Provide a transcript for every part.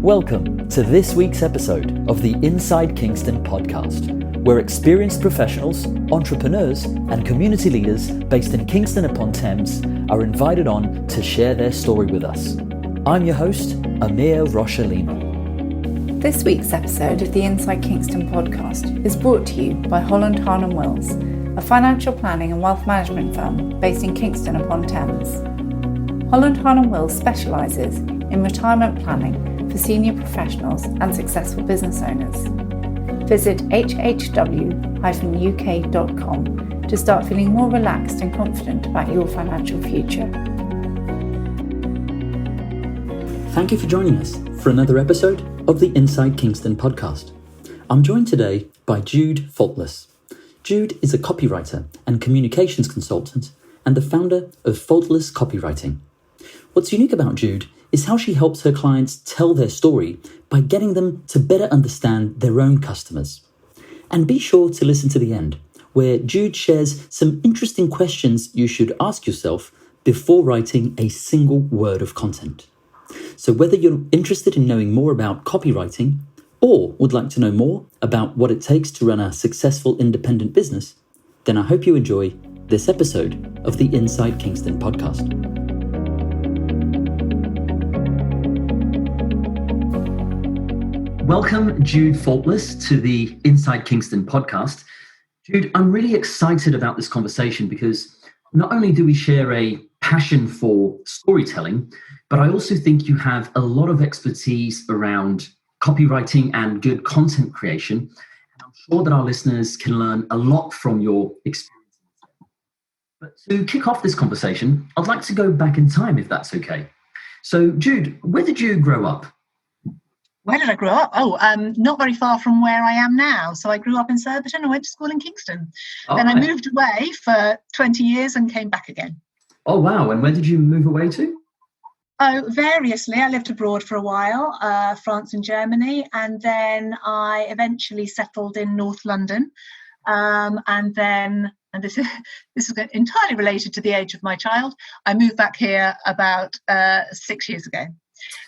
Welcome to this week's episode of the Inside Kingston Podcast, where experienced professionals, entrepreneurs, and community leaders based in Kingston upon Thames are invited on to share their story with us. I'm your host, Amyr Rocha-Lima. This week's episode of the Inside Kingston Podcast is brought to you by Holland Hahn Wills, a financial planning and wealth management firm based in Kingston upon Thames. Holland Hahn Wills specialises in retirement planning for senior professionals and successful business owners. Visit hhw-uk.com to start feeling more relaxed and confident about your financial future. Thank you for joining us for another episode of the Inside Kingston Podcast. I'm joined today by Jude Faultless. Jude is a copywriter and communications consultant and the founder of Faultless Copywriting. What's unique about Jude is how she helps her clients tell their story by getting them to better understand their own customers. And be sure to listen to the end, where Jude shares some interesting questions you should ask yourself before writing a single word of content. So whether you're interested in knowing more about copywriting or would like to know more about what it takes to run a successful independent business, then I hope you enjoy this episode of the Inside Kingston Podcast. Welcome, Jude Faultless, to the Inside Kingston Podcast. Jude, I'm really excited about this conversation because not only do we share a passion for storytelling, but I also think you have a lot of expertise around copywriting and good content creation. And I'm sure that our listeners can learn a lot from your experience. But to kick off this conversation, I'd like to go back in time, if that's okay. So, Jude, where did you grow up? Where did I grow up? Not very far from where I am now. So I grew up in Surbiton and went to school in Kingston. Then I moved away for 20 years and came back again. Oh, wow. And where did you move away to? Oh, variously. I lived abroad for a while, France and Germany. And then I eventually settled in North London. And this is entirely related to the age of my child, I moved back here about 6 years ago.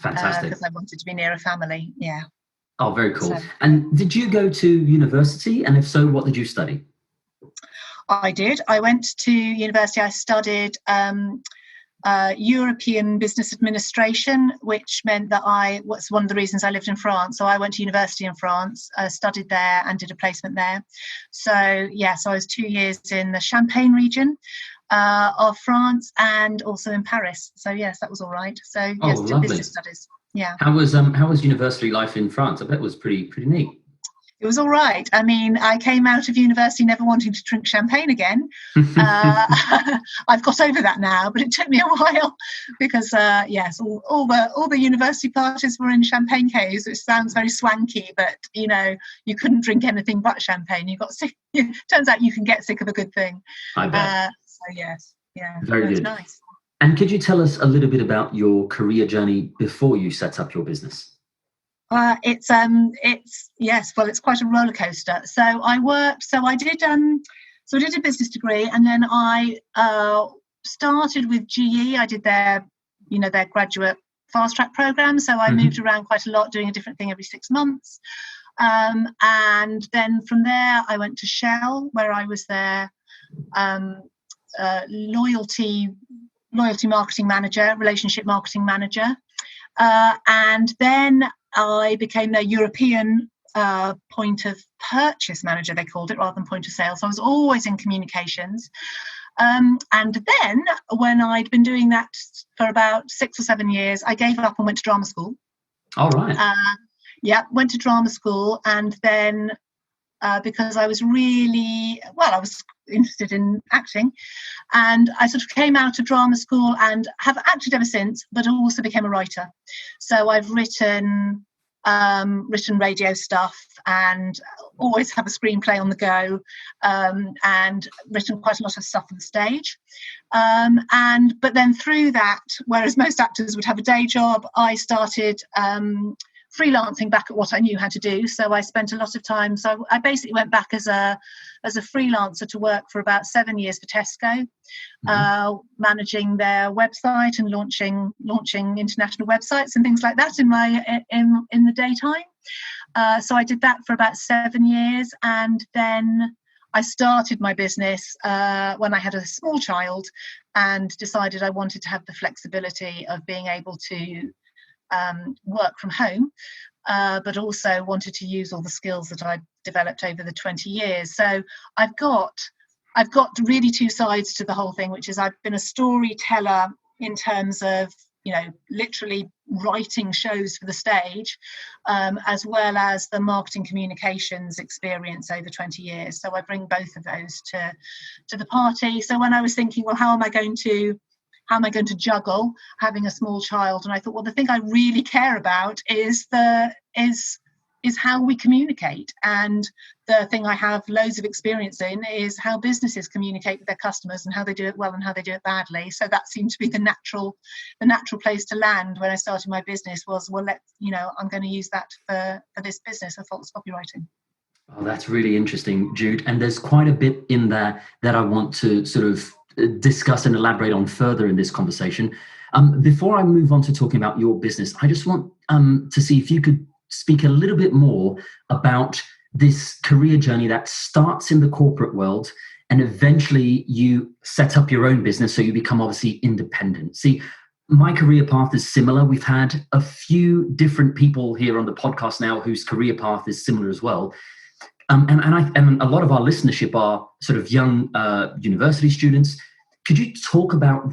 Fantastic. Because I wanted to be near a family, yeah. Oh, very cool. And did you go to university? And if so, what did you study? I did. I went to university. I studied European Business Administration, which meant that was one of the reasons I lived in France. So I went to university in France, studied there and did a placement there. So I was 2 years in the Champagne region of France and also in Paris. So yes, that was all right. So yes, did business studies. Yeah. How was university life in France? I bet it was pretty neat. It was all right. I mean, I came out of university never wanting to drink champagne again. I've got over that now, but it took me a while because all the university parties were in champagne caves, which sounds very swanky, but you couldn't drink anything but champagne. You got sick. Turns out you can get sick of a good thing. I bet. So yes, yeah, very good. Nice. And could you tell us a little bit about your career journey before you set up your business? It's quite a roller coaster. So I did a business degree, and then I started with GE. I did their graduate fast track program. So I moved around quite a lot, doing a different thing every 6 months. And then from there, I went to Shell, where I was their loyalty marketing manager, relationship marketing manager. And then I became their European point of purchase manager, they called it, rather than point of sale. So I was always in communications. And then when I'd been doing that for about 6 or 7 years, I gave up and went to drama school. All right. Went to drama school, and then because I was I was interested in acting, and I sort of came out of drama school and have acted ever since, but also became a writer. So I've written radio stuff and always have a screenplay on the go, and written quite a lot of stuff for the stage. But then through that, whereas most actors would have a day job, I started freelancing back at what I knew how to do. So I spent a lot of time. So I basically went back as a freelancer to work for about 7 years for Tesco, managing their website and launching international websites and things like that in the daytime. So I did that for about 7 years, and then I started my business when I had a small child and decided I wanted to have the flexibility of being able to work from home, but also wanted to use all the skills that I've developed over the 20 years. So I've got really two sides to the whole thing, which is I've been a storyteller in terms of, literally writing shows for the stage, as well as the marketing communications experience over 20 years. So I bring both of those to the party. So when I was thinking, well, how am I going to juggle having a small child? And I thought, well, the thing I really care about is how we communicate. And the thing I have loads of experience in is how businesses communicate with their customers and how they do it well and how they do it badly. So that seemed to be the natural place to land when I started my business was, well, I'm going to use that for this business of Faultless Copywriting. Oh, that's really interesting, Jude. And there's quite a bit in there that I want to sort of discuss and elaborate on further in this conversation. Before I move on to talking about your business, I just want to see if you could speak a little bit more about this career journey that starts in the corporate world and eventually you set up your own business, so you become obviously independent. See, my career path is similar. We've had a few different people here on the podcast now whose career path is similar as well. And a lot of our listenership are sort of young university students. Could you talk about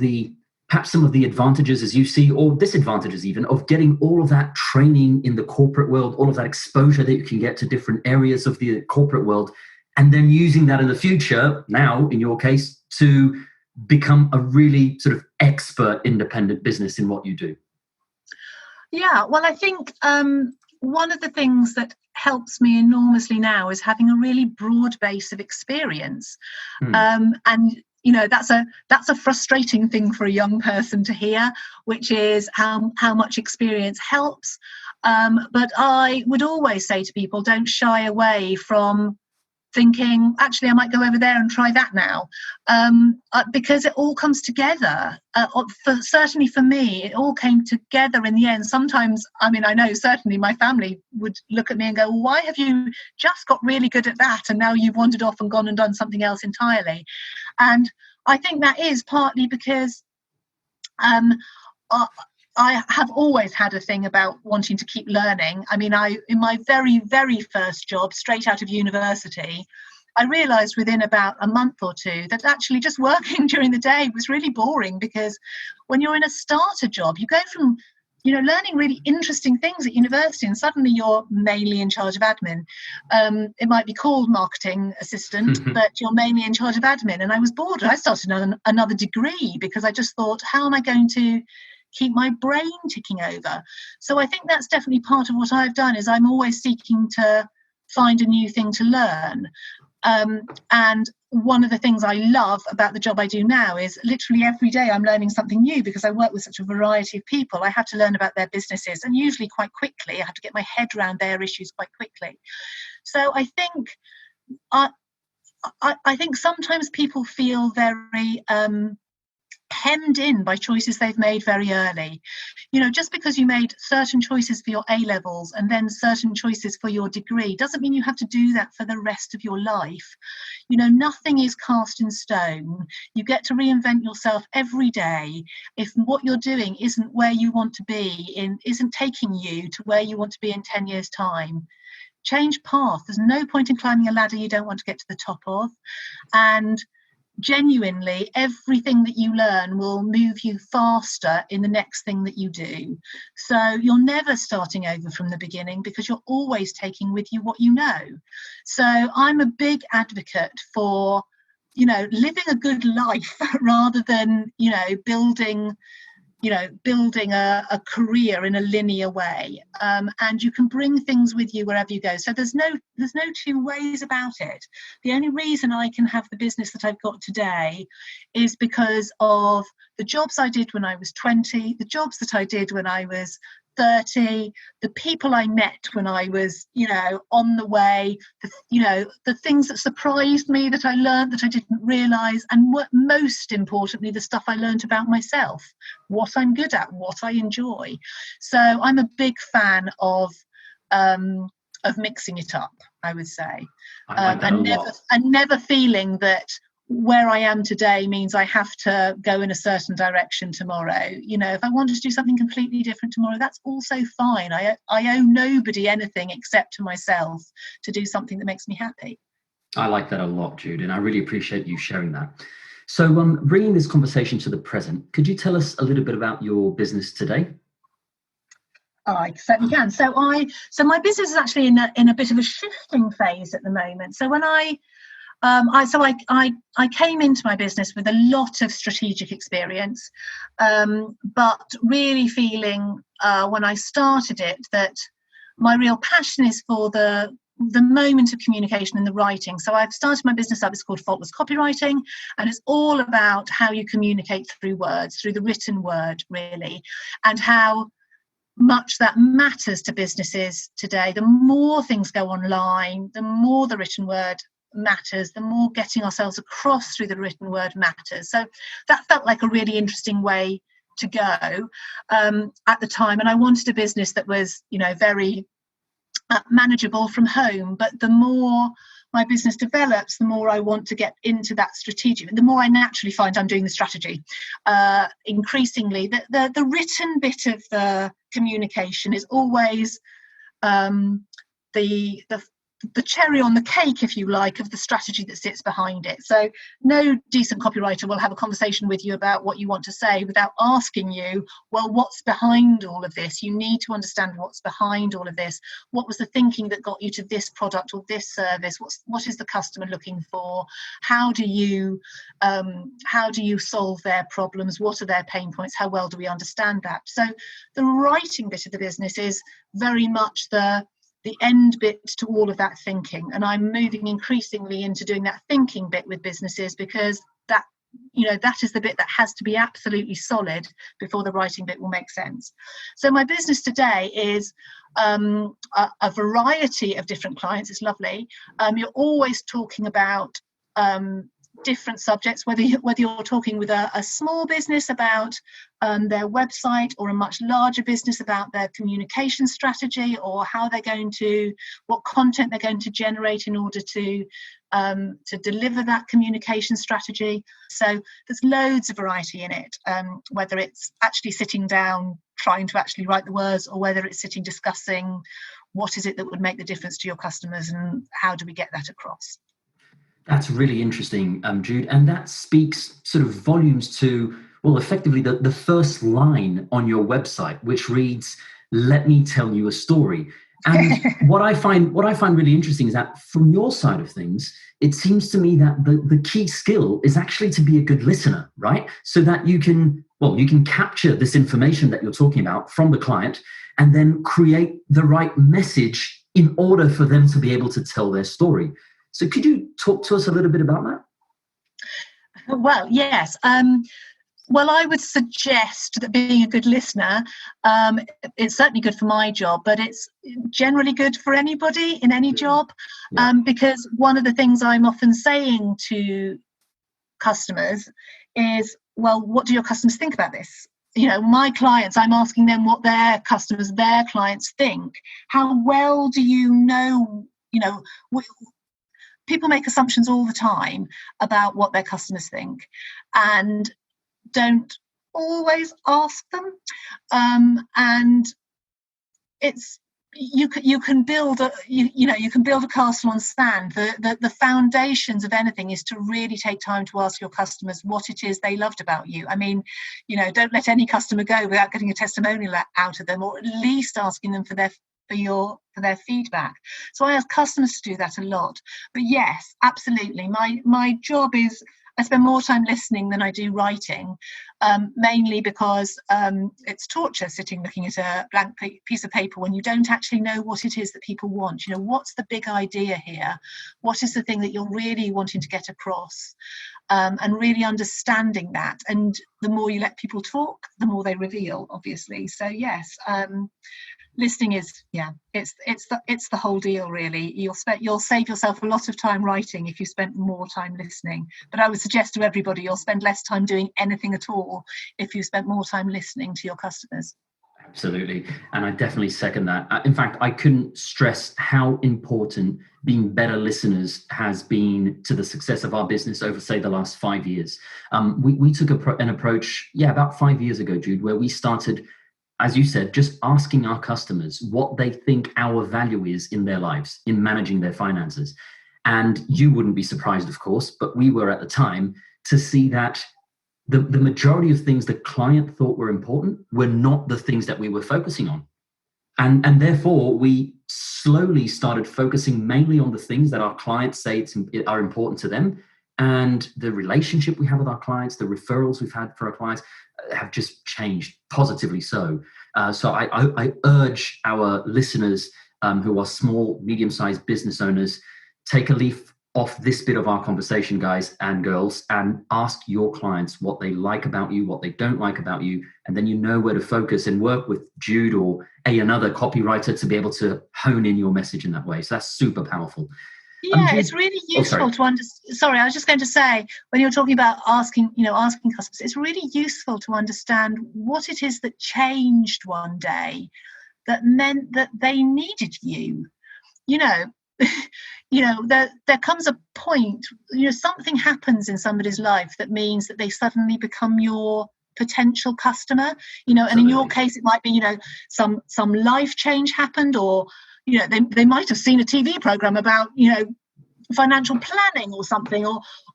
perhaps some of the advantages as you see, or disadvantages even, of getting all of that training in the corporate world, all of that exposure that you can get to different areas of the corporate world, and then using that in the future, now in your case, to become a really sort of expert independent business in what you do? Yeah, well, I think one of the things that helps me enormously now is having a really broad base of experience. And that's a frustrating thing for a young person to hear, which is how much experience helps. But I would always say to people, don't shy away from thinking, actually, I might go over there and try that now, because it all comes together. Certainly for me, it all came together in the end. Sometimes, I know certainly my family would look at me and go, well, why have you just got really good at that and now you've wandered off and gone and done something else entirely? And I think that is partly because I have always had a thing about wanting to keep learning. In my very, very first job, straight out of university, I realised within about a month or two that actually just working during the day was really boring, because when you're in a starter job, you go from learning really interesting things at university, and suddenly you're mainly in charge of admin. It might be called marketing assistant, but you're mainly in charge of admin. And I was bored. I started another degree because I just thought, how am I going to keep my brain ticking over? So I think that's definitely part of what I've done, is I'm always seeking to find a new thing to learn. And one of the things I love about the job I do now is literally every day I'm learning something new, because I work with such a variety of people. I have to learn about their businesses, and usually quite quickly. I have to get my head around their issues quite quickly. So I think I think sometimes people feel very hemmed in by choices they've made very early. Just because you made certain choices for your A-levels and then certain choices for your degree doesn't mean you have to do that for the rest of your life. Nothing is cast in stone. You get to reinvent yourself every day. If what you're doing isn't where you want to be, isn't taking you to where you want to be in 10 years' time, change path. There's no point in climbing a ladder you don't want to get to the top of. And genuinely, everything that you learn will move you faster in the next thing that you do. So you're never starting over from the beginning, because you're always taking with you what you know. So I'm a big advocate for, living a good life rather than, building a career in a linear way. And you can bring things with you wherever you go. So there's no two ways about it. The only reason I can have the business that I've got today is because of the jobs I did when I was 20, the jobs that I did when I was 30, the people I met when I was, on the way, the things that surprised me, that I learned that I didn't realise, and what, most importantly, the stuff I learned about myself, what I'm good at, what I enjoy. So I'm a big fan of mixing it up, I would say, I like that a lot. And never feeling that where I am today means I have to go in a certain direction tomorrow. If I wanted to do something completely different tomorrow, that's also fine. I owe nobody anything except to myself to do something that makes me happy. I like that a lot, Jude, and I really appreciate you sharing that. So bringing this conversation to the present, could you tell us a little bit about your business today? I certainly can. So my business is actually in a bit of a shifting phase at the moment. So when I came into my business with a lot of strategic experience, but really feeling when I started it that my real passion is for the moment of communication and the writing. So I've started my business up. It's called Faultless Copywriting, and it's all about how you communicate through words, through the written word, really, and how much that matters to businesses today. The more things go online, the more the written word matters, the more getting ourselves across through the written word matters. So that felt like a really interesting way to go at the time, and I wanted a business that was very manageable from home. But the more my business develops, the more I want to get into that strategic, the more I naturally find I'm doing the strategy. Increasingly, the written bit of the communication is always the cherry on the cake, if you like, of the strategy that sits behind it. So no decent copywriter will have a conversation with you about what you want to say without asking you, well, what's behind all of this? You need to understand what's behind all of this. What was the thinking that got you to this product or this service? What is the customer looking for? How do you solve their problems? What are their pain points? How well do we understand that? So the writing bit of the business is very much the end bit to all of that thinking, and I'm moving increasingly into doing that thinking bit with businesses, because that is the bit that has to be absolutely solid before the writing bit will make sense. So my business today is a variety of different clients. It's lovely. You're always talking about different subjects, whether you're talking with a small business about their website, or a much larger business about their communication strategy, or how they're going to, what content they're going to generate in order to deliver that communication strategy. So there's loads of variety in it, whether it's actually sitting down trying to actually write the words, or whether it's sitting discussing what is it that would make the difference to your customers and how do we get that across. That's really interesting, Jude. And that speaks sort of volumes to, well, effectively the first line on your website, which reads, "Let me tell you a story." And what I find really interesting is that from your side of things, it seems to me that the key skill is actually to be a good listener, right? So that you can capture this information that you're talking about from the client and then create the right message in order for them to be able to tell their story. So could you talk to us a little bit about that? Well, yes. Well, I would suggest that being a good listener, it's certainly good for my job, but it's generally good for anybody in any job, because one of the things I'm often saying to customers is, well, what do your customers think about this? My clients, I'm asking them what their customers, their clients think. How well do you know, people make assumptions all the time about what their customers think and don't always ask them. And it's you can build a castle on sand. The foundations of anything is to really take time to ask your customers what it is they loved about you. I mean, don't let any customer go without getting a testimonial out of them, or at least asking them for their feedback. So I ask customers to do that a lot. But yes, absolutely. My job is, I spend more time listening than I do writing, mainly because it's torture sitting looking at a blank piece of paper when you don't actually know what it is that people want. What's the big idea here? What is the thing that you're really wanting to get across? and really understanding that. And the more you let people talk, the more they reveal, obviously. So yes, listening is, it's the whole deal, really. You'll save yourself a lot of time writing if you spent more time listening. But I would suggest to everybody you'll spend less time doing anything at all if you spent more time listening to your customers. Absolutely. And I definitely second that. In fact, I couldn't stress how important being better listeners has been to the success of our business over, say, the last 5 years. We took an approach, about 5 years ago, Jude, where we started, as you said, just asking our customers what they think our value is in their lives, in managing their finances. And you wouldn't be surprised, of course, but we were at the time, to see that the majority of things the client thought were important were not the things that we were focusing on. And therefore, we slowly started focusing mainly on the things that our clients say are important to them. And the relationship we have with our clients, the referrals we've had for our clients have just changed, positively so. So I urge our listeners who are small, medium-sized business owners, take a leaf off this bit of our conversation, guys and girls, and ask your clients what they like about you, what they don't like about you, and then you know where to focus and work with Jude or another copywriter to be able to hone in your message in that way. So that's super powerful. Yeah, it's really useful to understand. Sorry, I was just going to say, when you're talking about asking customers, it's really useful to understand what it is that changed one day that meant that they needed you. There comes a point, something happens in somebody's life that means that they suddenly become your potential customer, and in your case, it might be, some life change happened, or, they might have seen a TV program about, financial planning or something,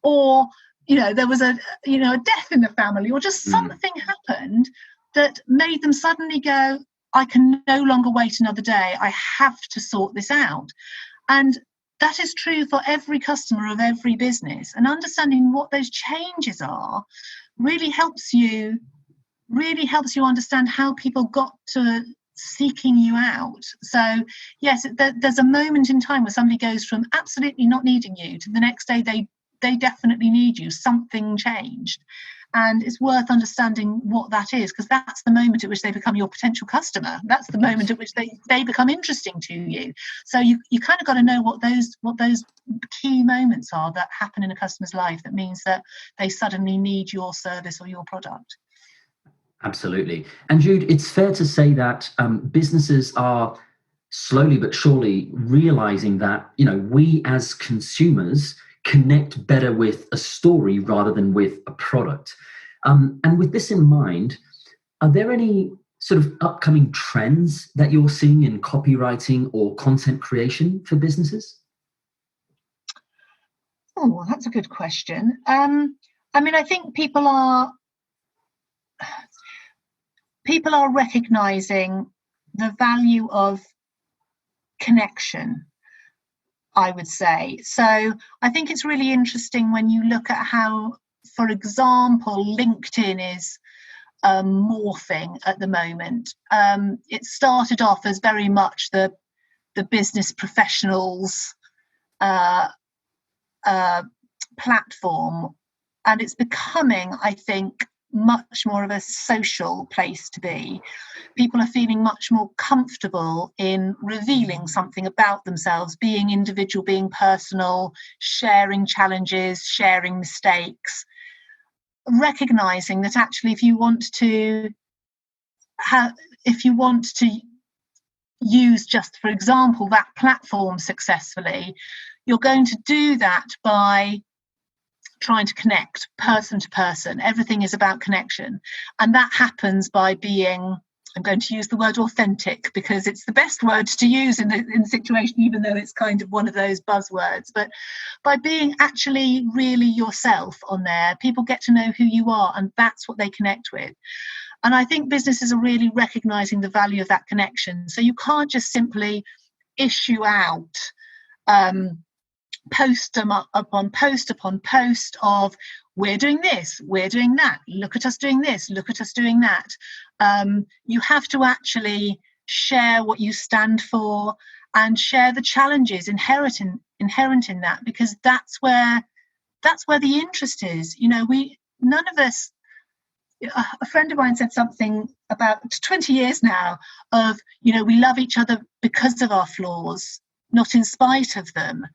or there was a death in the family, or just something happened that made them suddenly go, I can no longer wait another day. I have to sort this out. And that is true for every customer of every business. And understanding what those changes are really helps you understand how people got to seeking you out. So yes, there's a moment in time where somebody goes from absolutely not needing you to the next day they definitely need you. Something changed. And it's worth understanding what that is, because that's the moment at which they become your potential customer. That's the moment at which they become interesting to you. So you kind of got to know what those key moments are that happen in a customer's life that means that they suddenly need your service or your product. Absolutely. And Jude, it's fair to say that businesses are slowly but surely realizing that, we as consumers connect better with a story rather than with a product. And with this in mind, are there any sort of upcoming trends that you're seeing in copywriting or content creation for businesses? Oh, well, that's a good question. I think people are recognizing the value of connection, I would say. So I think it's really interesting when you look at how, for example, LinkedIn is morphing at the moment. It started off as very much the business professionals platform, and it's becoming, I think, much more of a social place to be. People are feeling much more comfortable in revealing something about themselves, being individual, being personal, sharing challenges, sharing mistakes, recognizing that actually if you want to use, just for example, that platform successfully, you're going to do that by trying to connect person to person. Everything is about connection. And that happens by being, I'm going to use the word authentic because it's the best word to use in the situation, even though it's kind of one of those buzzwords. But by being actually really yourself on there, people get to know who you are, and that's what they connect with. And I think businesses are really recognizing the value of that connection. So you can't just simply issue out post upon post of we're doing this, we're doing that, look at us doing this, look at us doing that. You have to actually share what you stand for and share the challenges inherent in that, because that's where that's where the interest is. None of us. A friend of mine said something about 20 years now of, we love each other because of our flaws, not in spite of them.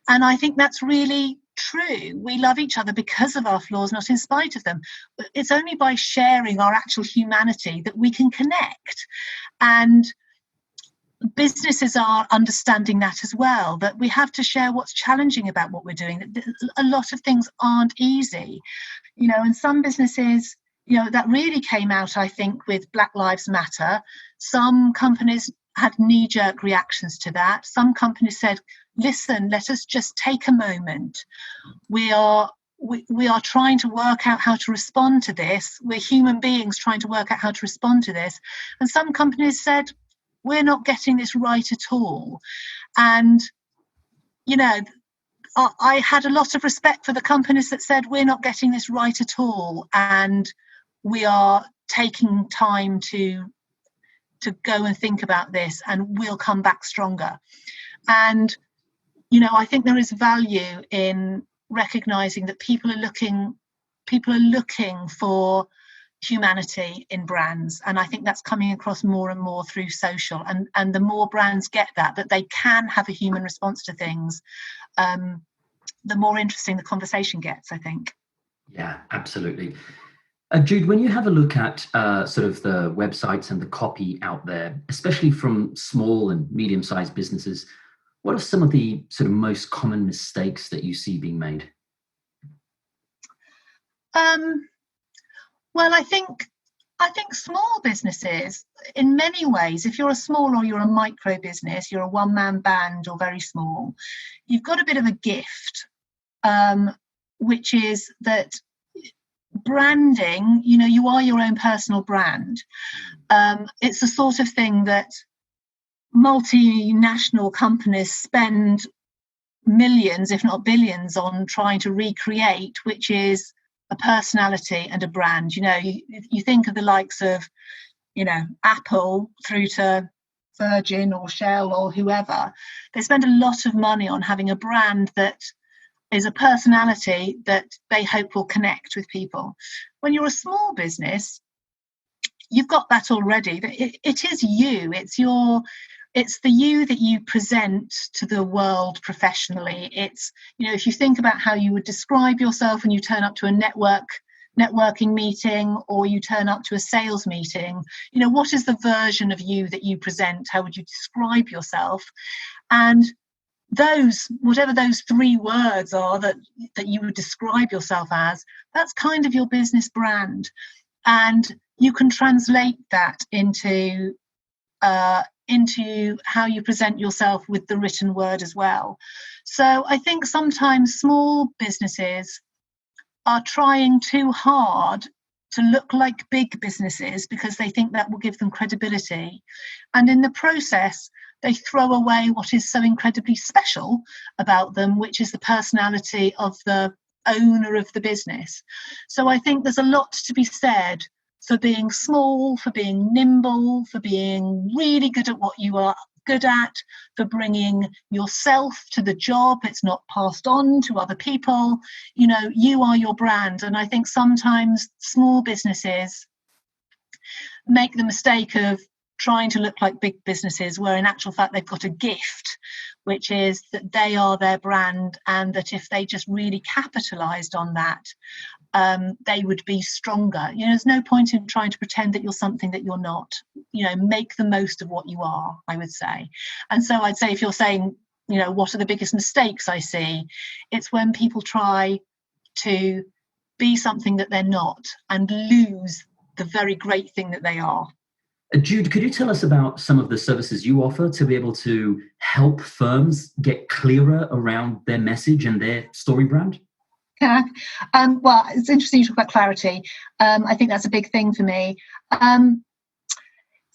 And I think that's really true. We love each other because of our flaws, not in spite of them. But it's only by sharing our actual humanity that we can connect. And businesses are understanding that as well, that we have to share what's challenging about what we're doing. A lot of things aren't easy, and some businesses, that really came out, I think, with Black Lives Matter. Some companies had knee-jerk reactions to that. Some companies said, listen, let us just take a moment. We are trying to work out how to respond to this. We're human beings trying to work out how to respond to this. And some companies said, we're not getting this right at all. And, I had a lot of respect for the companies that said, we're not getting this right at all. And we are taking time to go and think about this, and we'll come back stronger. And, I think there is value in recognizing that people are looking for humanity in brands. And I think that's coming across more and more through social. And the more brands get that they can have a human response to things, the more interesting the conversation gets, I think. Yeah, absolutely. Jude, when you have a look at sort of the websites and the copy out there, especially from small and medium-sized businesses, what are some of the sort of most common mistakes that you see being made? Well, I think small businesses, in many ways, if you're a small or you're a micro business, you're a one-man band or very small, you've got a bit of a gift, which is that branding, you are your own personal brand. It's the sort of thing that multinational companies spend millions, if not billions, on trying to recreate, which is a personality and a brand. You think of the likes of, Apple through to Virgin or Shell or whoever. They spend a lot of money on having a brand that is a personality that they hope will connect with people. When you're a small business, you've got that already. It is you. It's the you that you present to the world professionally. It's, if you think about how you would describe yourself when you turn up to a networking meeting or you turn up to a sales meeting, what is the version of you that you present? How would you describe yourself? And whatever those 3 words are that you would describe yourself as, that's kind of your business brand. And you can translate that into how you present yourself with the written word as well. So I think sometimes small businesses are trying too hard to look like big businesses because they think that will give them credibility. And in the process, they throw away what is so incredibly special about them, which is the personality of the owner of the business. So I think there's a lot to be said for being small, for being nimble, for being really good at what you are good at, for bringing yourself to the job. It's not passed on to other people. You are your brand. And I think sometimes small businesses make the mistake of trying to look like big businesses, where in actual fact they've got a gift, which is that they are their brand, and that if they just really capitalized on that, they would be stronger. There's no point in trying to pretend that you're something that you're not. Make the most of what you are, I would say. And so I'd say, if you're saying, what are the biggest mistakes I see, it's when people try to be something that they're not and lose the very great thing that they are. Jude, could you tell us about some of the services you offer to be able to help firms get clearer around their message and their story brand? Yeah. Well, it's interesting you talk about clarity. I think that's a big thing for me.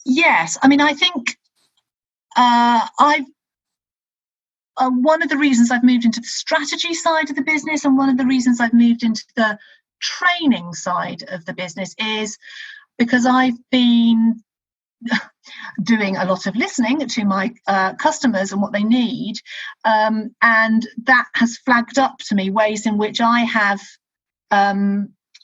Yes, I mean, I think one of the reasons I've moved into the strategy side of the business, and one of the reasons I've moved into the training side of the business, is because I've been doing a lot of listening to my customers and what they need, and that has flagged up to me ways in which I have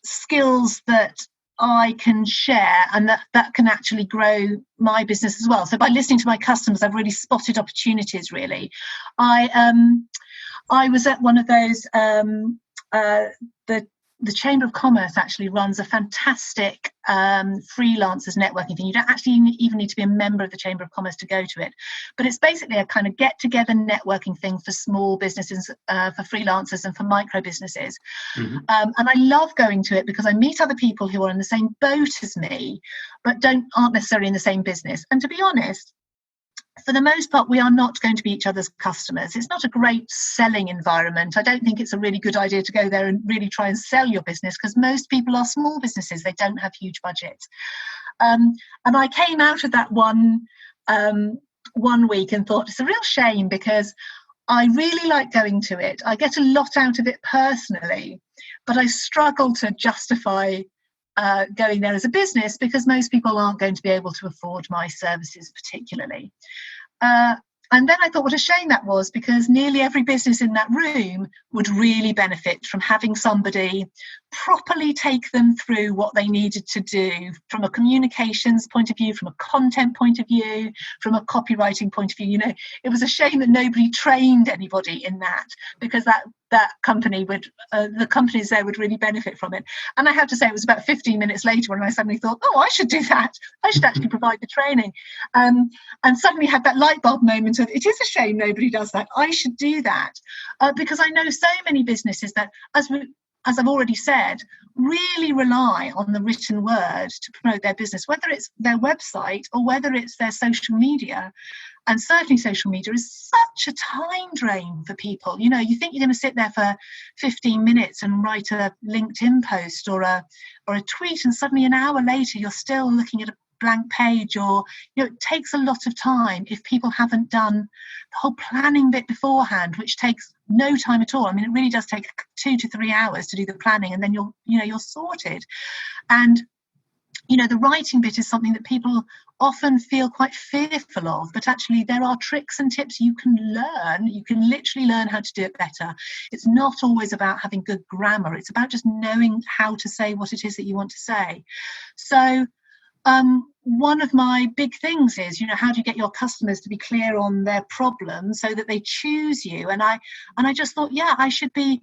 skills that I can share, and that can actually grow my business as well. So by listening to my customers, I've really spotted opportunities. Really, I was at one of those. The Chamber of Commerce actually runs a fantastic freelancers networking thing. You don't actually even need to be a member of the Chamber of Commerce to go to it. But it's basically a kind of get-together networking thing for small businesses, for freelancers and for micro businesses. Mm-hmm. And I love going to it because I meet other people who are in the same boat as me, but aren't necessarily in the same business. And to be honest, for the most part, we are not going to be each other's customers. It's not a great selling environment. I don't think it's a really good idea to go there and really try and sell your business, because most people are small businesses. They don't have huge budgets. And I came out of that one week and thought it's a real shame, because I really like going to it. I get a lot out of it personally, but I struggle to justify going there as a business, because most people aren't going to be able to afford my services particularly. And then I thought what a shame that was, because nearly every business in that room would really benefit from having somebody properly take them through what they needed to do from a communications point of view, from a content point of view, from a copywriting point of view. You know, it was a shame that nobody trained anybody in that, because that company would, the companies there would really benefit from it. And I have to say, it was about 15 minutes later when I suddenly thought, oh, I should do that. I should actually provide the training. And suddenly had that light bulb moment of, it is a shame nobody does that. I should do that. Because I know so many businesses that, as I've already said, really rely on the written word to promote their business, whether it's their website or whether it's their social media. And certainly social media is such a time drain for people. You know, you think you're going to sit there for 15 minutes and write a LinkedIn post or a tweet, and suddenly an hour later you're still looking at a blank page, or, you know, it takes a lot of time if people haven't done the whole planning bit beforehand, which takes no time at all. I mean, it really does take 2 to 3 hours to do the planning, and then you're sorted. And you know, the writing bit is something that people often feel quite fearful of, but actually there are tricks and tips you can learn. You can literally learn how to do it better. It's not always about having good grammar. It's about just knowing how to say what it is that you want to say. So one of my big things is, you know, how do you get your customers to be clear on their problems so that they choose you? And I just thought, yeah, I should be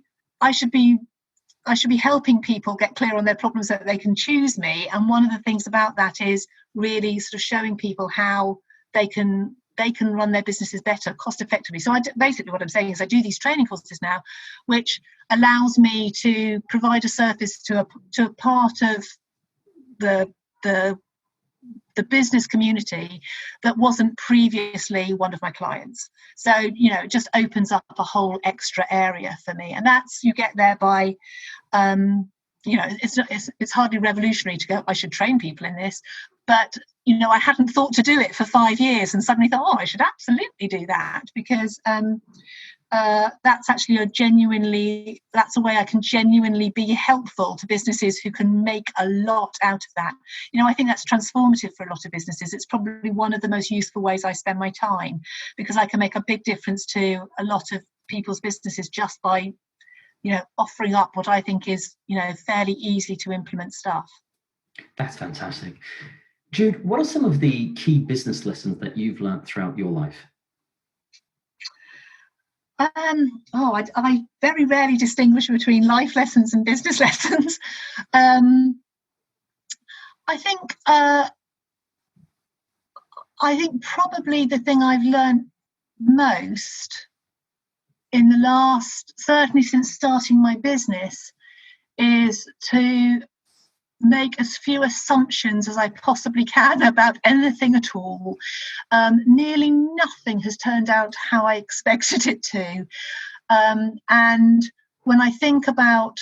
helping people get clear on their problems so that they can choose me. And one of the things about that is really sort of showing people how they can run their businesses better, cost effectively. So basically what I'm saying is I do these training courses now, which allows me to provide a service to a part of the business community that wasn't previously one of my clients. So, you know, it just opens up a whole extra area for me. And that's, you get there by, you know, it's hardly revolutionary to go, I should train people in this. But, you know, I hadn't thought to do it for 5 years and suddenly thought, oh, I should absolutely do that, because that's actually that's a way I can genuinely be helpful to businesses who can make a lot out of that. You know, I think that's transformative for a lot of businesses. It's probably one of the most useful ways I spend my time, because I can make a big difference to a lot of people's businesses just by, you know, offering up what I think is, you know, fairly easy to implement stuff. That's fantastic. Jude, what are some of the key business lessons that you've learned throughout your life? I very rarely distinguish between life lessons and business lessons. I think probably the thing I've learned most in the last, certainly since starting my business, is to make as few assumptions as I possibly can about anything at all. Nearly nothing has turned out how I expected it to. And when I think about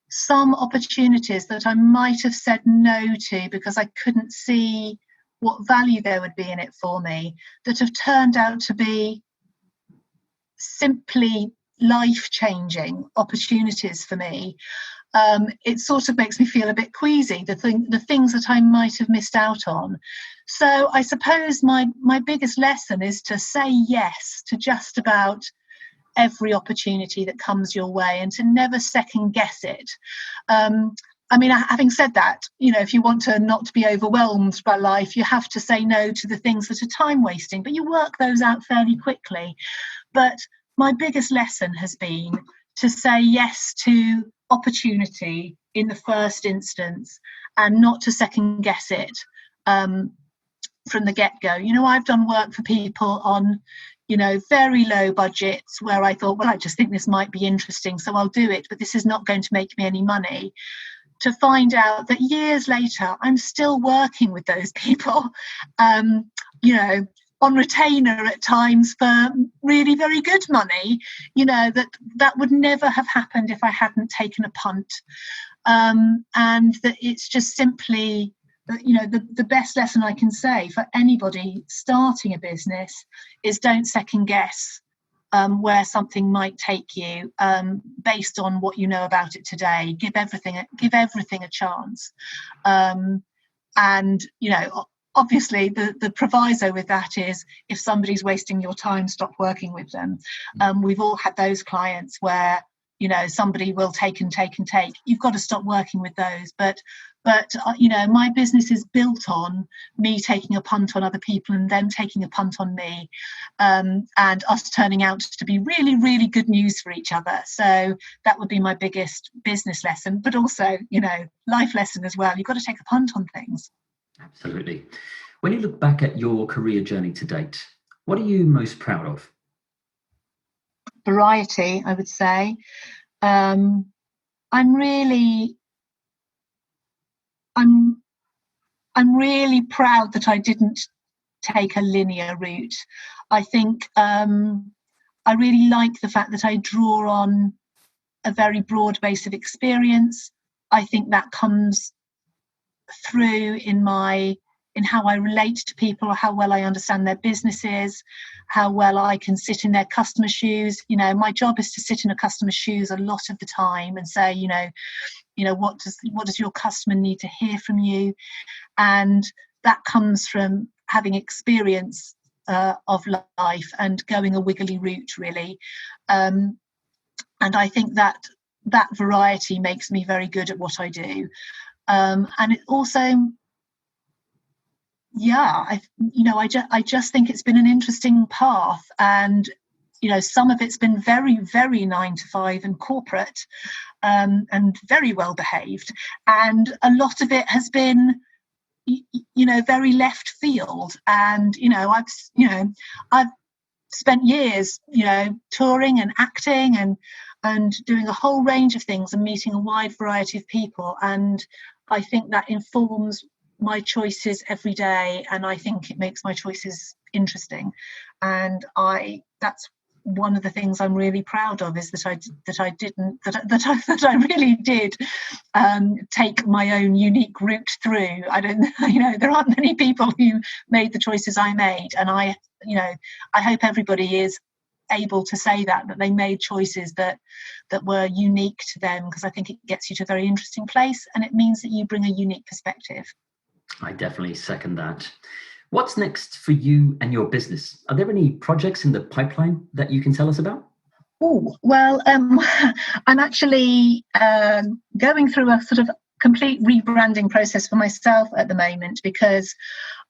some opportunities that I might have said no to because I couldn't see what value there would be in it for me, that have turned out to be simply life-changing opportunities for me, it sort of makes me feel a bit queasy, the things that I might have missed out on. So I suppose my biggest lesson is to say yes to just about every opportunity that comes your way and to never second guess it. I mean, having said that, if you want to not be overwhelmed by life, you have to say no to the things that are time wasting, but you work those out fairly quickly. But my biggest lesson has been to say yes to opportunity in the first instance and not to second guess it from the get-go. I've done work for people on very low budgets where I thought, well, I just think this might be interesting, so I'll do it, but this is not going to make me any money. To find out that years later, I'm still working with those people, on retainer at times for really very good money, that would never have happened if I hadn't taken a punt. And that it's just simply, the best lesson I can say for anybody starting a business is don't second guess where something might take you based on what you know about it today. Give everything a chance. And obviously the proviso with that is if somebody's wasting your time, stop working with them. We've all had those clients where somebody will take and take and take. You've got to stop working with those. But my business is built on me taking a punt on other people and them taking a punt on me, and us turning out to be really, really good news for each other. So that would be my biggest business lesson, but also, life lesson as well. You've got to take a punt on things. Absolutely. When you look back at your career journey to date, what are you most proud of? Variety, I would say. I'm really proud that I didn't take a linear route. I think I really like the fact that I draw on a very broad base of experience. I think that comes through in how I relate to people, or how well I understand their businesses, how well I can sit in their customer shoes. My job is to sit in a customer's shoes a lot of the time and say, what does your customer need to hear from you? And that comes from having experience of life and going a wiggly route, really. And I think that variety makes me very good at what I do. And it also, I just think it's been an interesting path, and some of it's been very, very 9-to-5 and corporate, and very well behaved, and a lot of it has been very left field. And I've spent years touring and acting and doing a whole range of things and meeting a wide variety of people, and I think that informs my choices every day, and I think it makes my choices interesting. And that's one of the things I'm really proud of, is that I really did take my own unique route through. There aren't many people who made the choices I made, and I hope everybody is able to say that they made choices that were unique to them, because I think it gets you to a very interesting place, and it means that you bring a unique perspective. I definitely second that. What's next for you and your business? Are there any projects in the pipeline that you can tell us about? Oh, well, I'm actually going through a sort of complete rebranding process for myself at the moment, because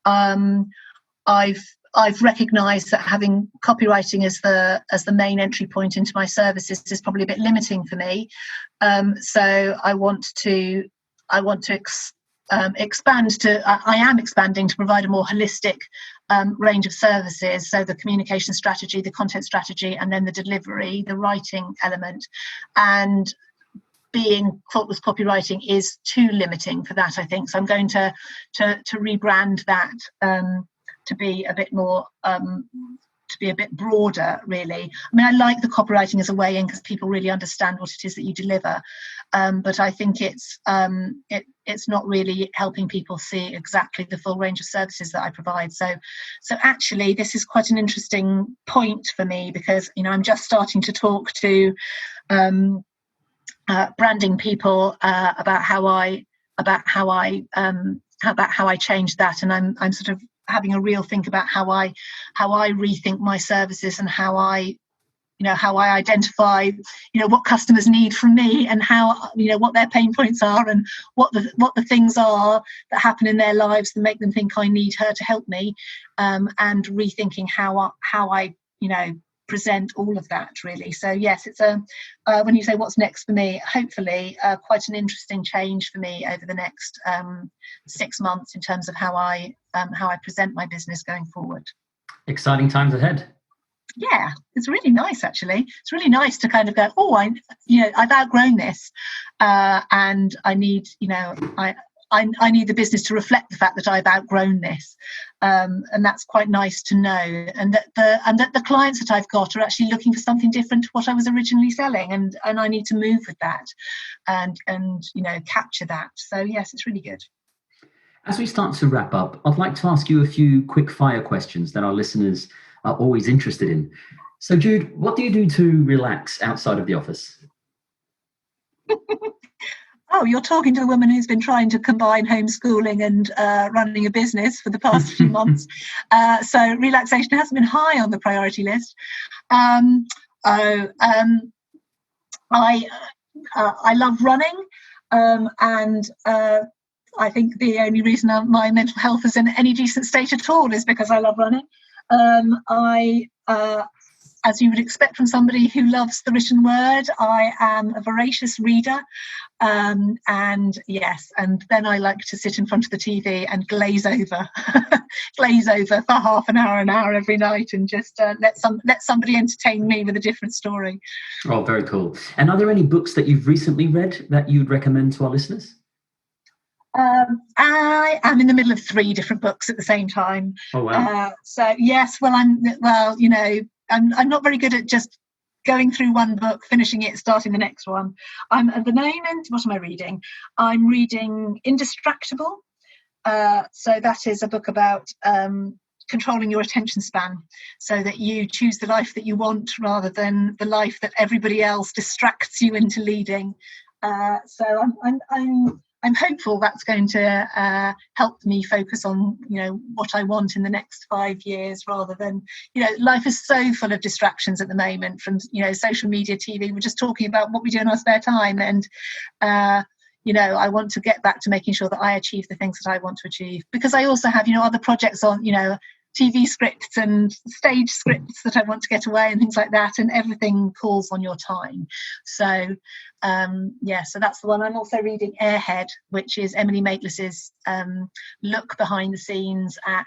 I've recognised that having copywriting as the main entry point into my services is probably a bit limiting for me. So I am expanding to provide a more holistic range of services. So the communication strategy, the content strategy, and then the delivery, the writing element. And being Faultless Copywriting is too limiting for that, I think. So I'm going to rebrand that to be a bit more to be a bit broader, really. I mean, I like the copywriting as a way in, because people really understand what it is that you deliver, but I think it's not really helping people see exactly the full range of services that I provide. So actually this is quite an interesting point for me, because I'm just starting to talk to branding people about how I how I changed that, and I'm sort of having a real think about how I rethink my services, and how I identify, what customers need from me, and how, what their pain points are, and what the things are that happen in their lives that make them think I need her to help me, and rethinking how I present all of that, really. So yes, it's when you say what's next for me, hopefully quite an interesting change for me over the next 6 months in terms of how I present my business going forward. Exciting times ahead. Yeah, it's really nice, actually. It's really nice to kind of go, I've outgrown this, and I need, I need the business to reflect the fact that I've outgrown this, and that's quite nice to know. And that the clients that I've got are actually looking for something different to what I was originally selling, and I need to move with that, and capture that. So yes, it's really good. As we start to wrap up, I'd like to ask you a few quick fire questions that our listeners are always interested in. So Jude, what do you do to relax outside of the office? Oh, you're talking to a woman who's been trying to combine homeschooling and running a business for the past few months. So relaxation hasn't been high on the priority list. I love running, and I think the only reason my mental health is in any decent state at all is because I love running. As you would expect from somebody who loves the written word, I am a voracious reader, and then I like to sit in front of the TV and glaze over for half an hour every night, and just let somebody entertain me with a different story. Oh, very cool. And are there any books that you've recently read that you'd recommend to our listeners? I am in the middle of 3 different books at the same time. Oh wow! So yes, I'm not very good at just going through one book, finishing it, starting the next one. I'm at the moment. What am I reading? I'm reading Indistractable. So that is a book about controlling your attention span, so that you choose the life that you want rather than the life that everybody else distracts you into leading. So I'm hopeful that's going to help me focus on, what I want in the next 5 years, rather than, life is so full of distractions at the moment, from, social media, TV. We're just talking about what we do in our spare time. And, I want to get back to making sure that I achieve the things that I want to achieve, because I also have, other projects on, TV scripts and stage scripts that I want to get away and things like that, and everything calls on your time. So so that's the one. I'm also reading Airhead, which is Emily Maitlis's look behind the scenes at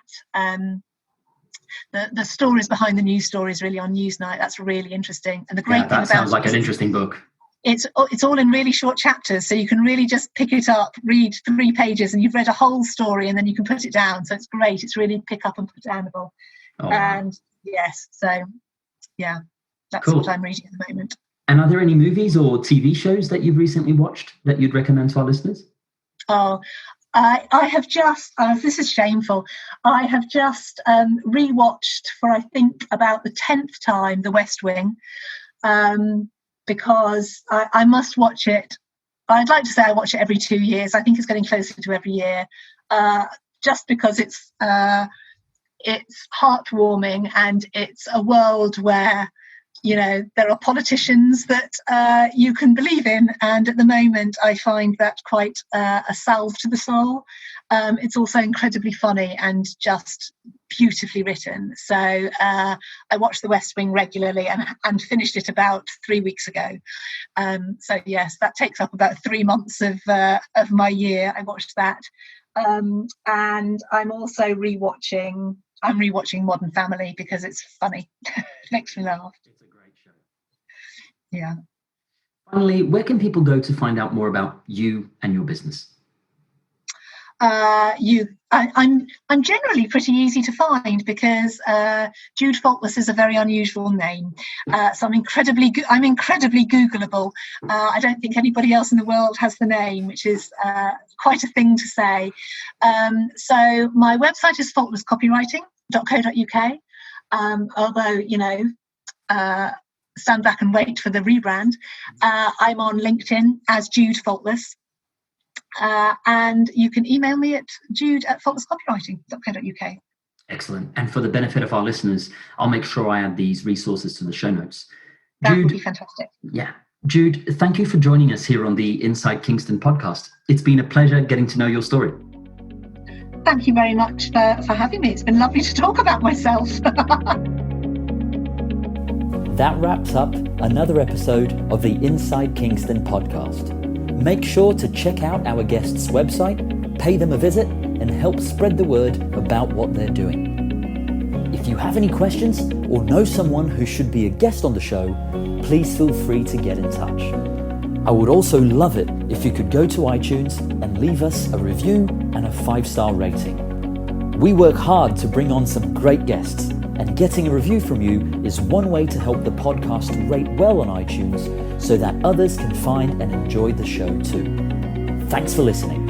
the stories behind the news stories, really, on Newsnight. That's really interesting. And the great thing about that sounds like an interesting book. It's all in really short chapters, so you can really just pick it up, read 3 pages, and you've read a whole story, and then you can put it down. So it's great. It's really pick up and put downable. Oh, and yes, so yeah, that's cool. What I'm reading at the moment. And are there any movies or TV shows that you've recently watched that you'd recommend to our listeners? Oh, I have just, this is shameful, I have just rewatched for, I think, about the 10th time, The West Wing. Because I must watch it. I'd like to say I watch it every 2 years. I think it's getting closer to every year, just because it's heartwarming, and it's a world where, there are politicians that you can believe in. And at the moment, I find that quite a salve to the soul. It's also incredibly funny and just beautifully written. So I watch The West Wing regularly, and finished it about 3 weeks ago. So yes, that takes up about 3 months of my year. I watched that, and I'm also rewatching Modern Family because it's funny. It makes me laugh. It's a great show. Yeah. Finally, where can people go to find out more about you and your business? I'm generally pretty easy to find, because Jude Faultless is a very unusual name, so I'm incredibly Googleable. I don't think anybody else in the world has the name, which is quite a thing to say. So my website is faultlesscopywriting.co.uk. Although stand back and wait for the rebrand. I'm on LinkedIn as Jude Faultless. And you can email me at jude@faultlesscopywriting.co.uk. Excellent. And for the benefit of our listeners, I'll make sure I add these resources to the show notes. That Jude, would be fantastic. Yeah. Jude, thank you for joining us here on the Inside Kingston podcast. It's been a pleasure getting to know your story. Thank you very much for having me. It's been lovely to talk about myself. That wraps up another episode of the Inside Kingston podcast. Make sure to check out our guests' website, pay them a visit, and help spread the word about what they're doing. If you have any questions or know someone who should be a guest on the show, please feel free to get in touch. I would also love it if you could go to iTunes and leave us a review and a 5-star rating. We work hard to bring on some great guests, and getting a review from you is one way to help the podcast rate well on iTunes so that others can find and enjoy the show too. Thanks for listening.